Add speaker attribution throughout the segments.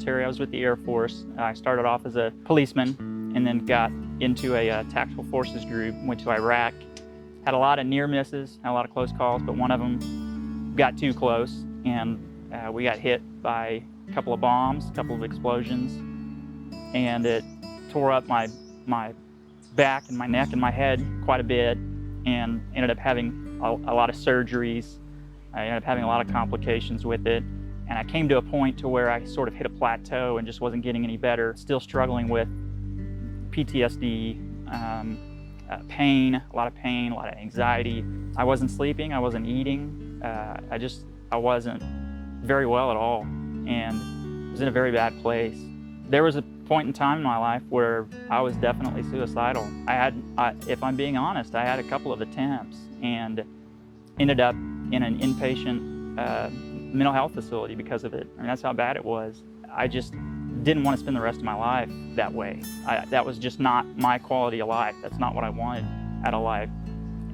Speaker 1: military. I was with the Air Force. I started off as a policeman and then got into a tactical forces group, went to Iraq. Had a lot of near misses, had a lot of close calls, but one of them got too close, and we got hit by a couple of bombs, a couple of explosions, and it tore up my back and my neck and my head quite a bit, and ended up having a lot of surgeries. I ended up having a lot of complications with it, and I came to a point to where I sort of hit a plateau and just wasn't getting any better. Still struggling with PTSD, pain, a lot of anxiety. I wasn't sleeping, I wasn't eating. I wasn't very well at all, and was in a very bad place. There was a point in time in my life where I was definitely suicidal. If I'm being honest, I had a couple of attempts and ended up in an inpatient mental health facility because of it. I mean, that's how bad it was. I just didn't want to spend the rest of my life that way. That was just not my quality of life. That's not what I wanted out of life.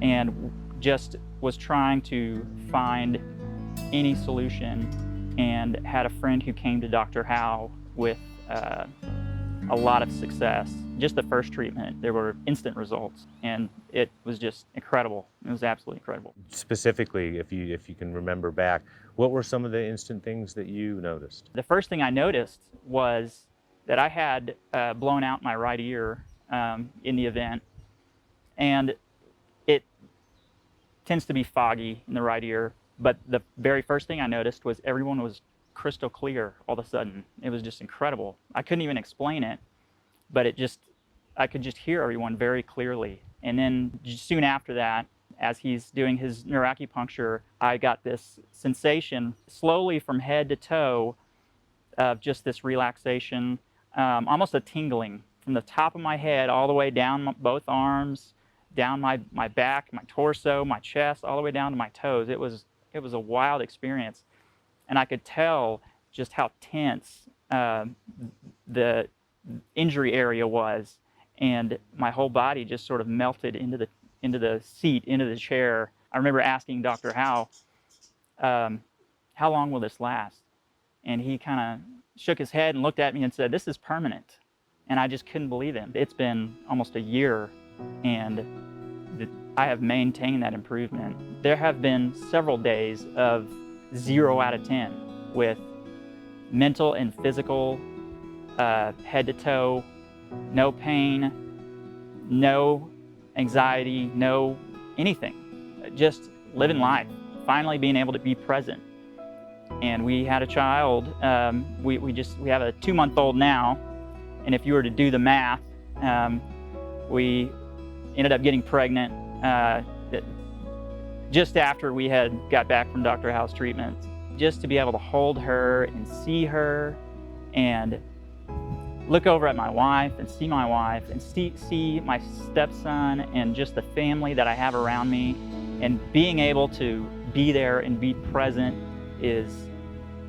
Speaker 1: And just was trying to find any solution, and had a friend who came to Dr. Howe with a lot of success. Just the first treatment, there were instant results, and it was just incredible. It was absolutely incredible.
Speaker 2: Specifically, if you can remember back, what were some of the instant things that you noticed?
Speaker 1: The first thing I noticed was that I had blown out my right ear in the event, and it tends to be foggy in the right ear, but the very first thing I noticed was everyone was crystal clear all of a sudden. It was just incredible. I couldn't even explain it, but I could just hear everyone very clearly. And then soon after that, as he's doing his Neuro-Acupuncture, I got this sensation slowly from head to toe of just this relaxation, almost a tingling from the top of my head all the way down both arms, down my back, my torso, my chest, all the way down to my toes. It was a wild experience. And I could tell just how tense the injury area was, and my whole body just sort of melted into the seat, into the chair. I remember asking Dr. Howe, how long will this last? And he kind of shook his head and looked at me and said, "This is permanent." And I just couldn't believe him. It's been almost a year, and I have maintained that improvement. There have been several days of 0 out of 10 with mental and physical, head to toe, no pain, no anxiety, no anything. Just living life, finally being able to be present. And we had a child. We have a 2-month-old now, and if you were to do the math, we ended up getting pregnant just after we had got back from Dr. Howe's treatment. Just to be able to hold her and see her and look over at my wife and see my wife and see my stepson and just the family that I have around me, and being able to be there and be present is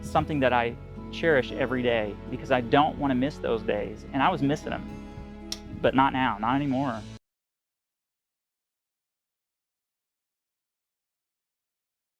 Speaker 1: something that I cherish every day, because I don't want to miss those days. And I was missing them, but not now, not anymore.